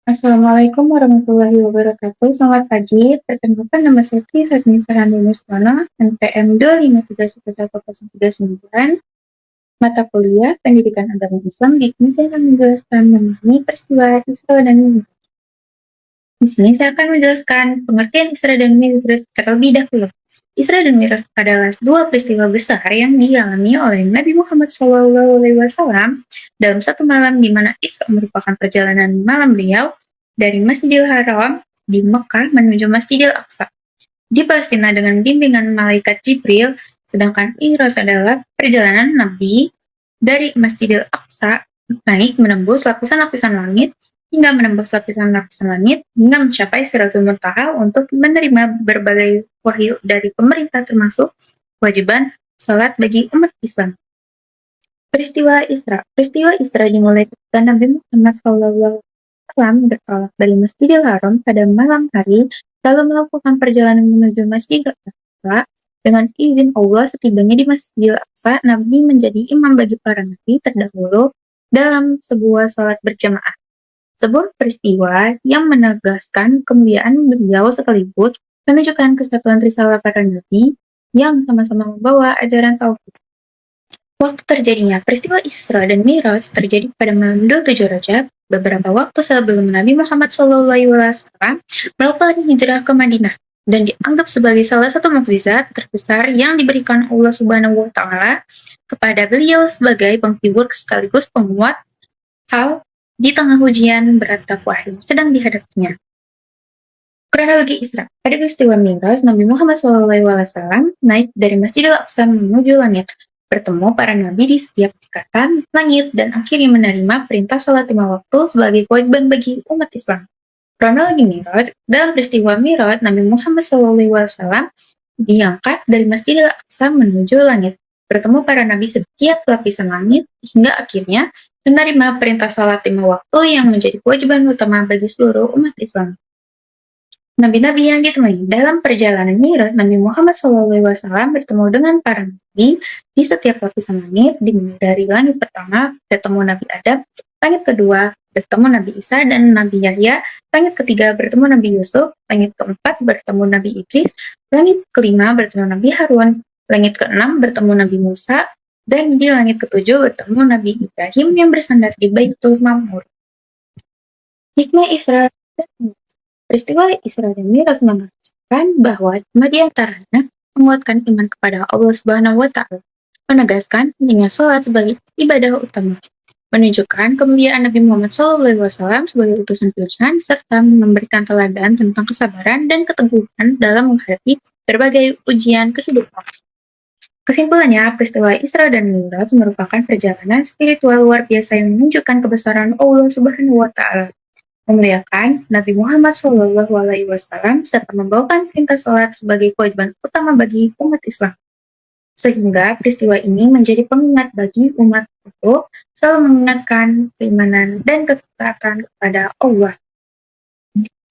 Assalamualaikum warahmatullahi wabarakatuh. Selamat pagi. Perkenalkan nama saya Tri Hadnisa Handimuswana, NPM 2531139. Mata kuliah Pendidikan Agama Islam. Di sini saya akan menjelaskan memahami peristiwa Isra dan Mi'raj. Di sini saya akan menjelaskan pengertian Isra dan Mi'raj terlebih dahulu. Isra dan Mi'raj adalah dua peristiwa besar yang dialami oleh Nabi Muhammad SAW dalam satu malam, di mana Isra merupakan perjalanan malam beliau dari Masjidil Haram di Mekah menuju Masjidil Aqsa di Palestina dengan bimbingan malaikat Jibril, sedangkan Mi'raj adalah perjalanan Nabi dari Masjidil Aqsa naik menembus lapisan-lapisan langit hingga menembus lapisan-lapisan langit hingga mencapai Sidratul Muntaha untuk menerima berbagai wahyu dari pemerintah, termasuk kewajiban salat bagi umat Islam. Peristiwa Isra dimulai ketika Nabi Muhammad SAW bertolak dari Masjidil Haram pada malam hari, lalu melakukan perjalanan menuju Masjidil Aqsa. Dengan izin Allah, setibanya di Masjidil Aqsa, Nabi menjadi imam bagi para nabi terdahulu dalam sebuah salat berjamaah. Sebuah peristiwa yang menegaskan kemuliaan beliau sekaligus menunjukkan kesatuan risalah para nabi yang sama-sama membawa ajaran tauhid. Waktu terjadinya peristiwa Isra dan Mi'raj terjadi pada malam 27 Rajab, beberapa waktu sebelum Nabi Muhammad SAW melakukan hijrah ke Madinah, dan dianggap sebagai salah satu mukjizat terbesar yang diberikan Allah Subhanahu wa Ta'ala kepada beliau sebagai penghibur sekaligus penguat hal di tengah ujian berat dakwah yang sedang dihadapinya. Kronologi Isra. Pada peristiwa Mi'raj, Nabi Muhammad SAW naik dari Masjidil Aqsa menuju langit, bertemu para nabi di setiap tingkatan langit, dan akhirnya menerima perintah sholat 5 waktu sebagai kewajiban bagi umat Islam. Kronologi Mi'raj. Dalam peristiwa Mi'raj, Nabi Muhammad SAW diangkat dari Masjidil Aqsa menuju langit, bertemu para nabi setiap lapisan langit, hingga akhirnya menerima perintah sholat 5 waktu yang menjadi kewajiban utama bagi seluruh umat Islam. Nabi-nabi yang ditemui dalam perjalanan Mi'raj, Nabi Muhammad SAW bertemu dengan para nabi di setiap lapisan langit, dimulai dari langit pertama bertemu Nabi Adam, langit kedua bertemu Nabi Isa dan Nabi Yahya, langit ketiga bertemu Nabi Yusuf, langit keempat bertemu Nabi Idris, langit kelima bertemu Nabi Harun, langit keenam bertemu Nabi Musa, dan di langit ketujuh bertemu Nabi Ibrahim yang bersandar di Baitul Ma'mur. Hikmah Isra dan Mi'raj. Peristiwa Isra dan Mi'raj mengajarkan bahwa cuma di antaranya menguatkan iman kepada Allah Subhanahu wa Ta'ala, menegaskan pentingnya sholat sebagai ibadah utama, menunjukkan kemuliaan Nabi Muhammad SAW sebagai utusan pilihan, serta memberikan teladan tentang kesabaran dan keteguhan dalam menghadapi berbagai ujian kehidupan. Kesimpulannya, peristiwa Isra dan Mi'raj merupakan perjalanan spiritual luar biasa yang menunjukkan kebesaran Allah Subhanahu wa Ta'ala, memuliakan Nabi Muhammad SAW, serta membawakan perintah sholat sebagai kewajiban utama bagi umat Islam. Sehingga peristiwa ini menjadi pengingat bagi umat untuk selalu mengingatkan keimanan dan ketaatan kepada Allah.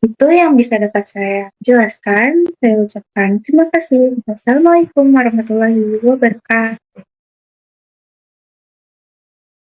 Itu yang bisa dapat saya jelaskan. Saya ucapkan terima kasih. Wassalamualaikum warahmatullahi wabarakatuh.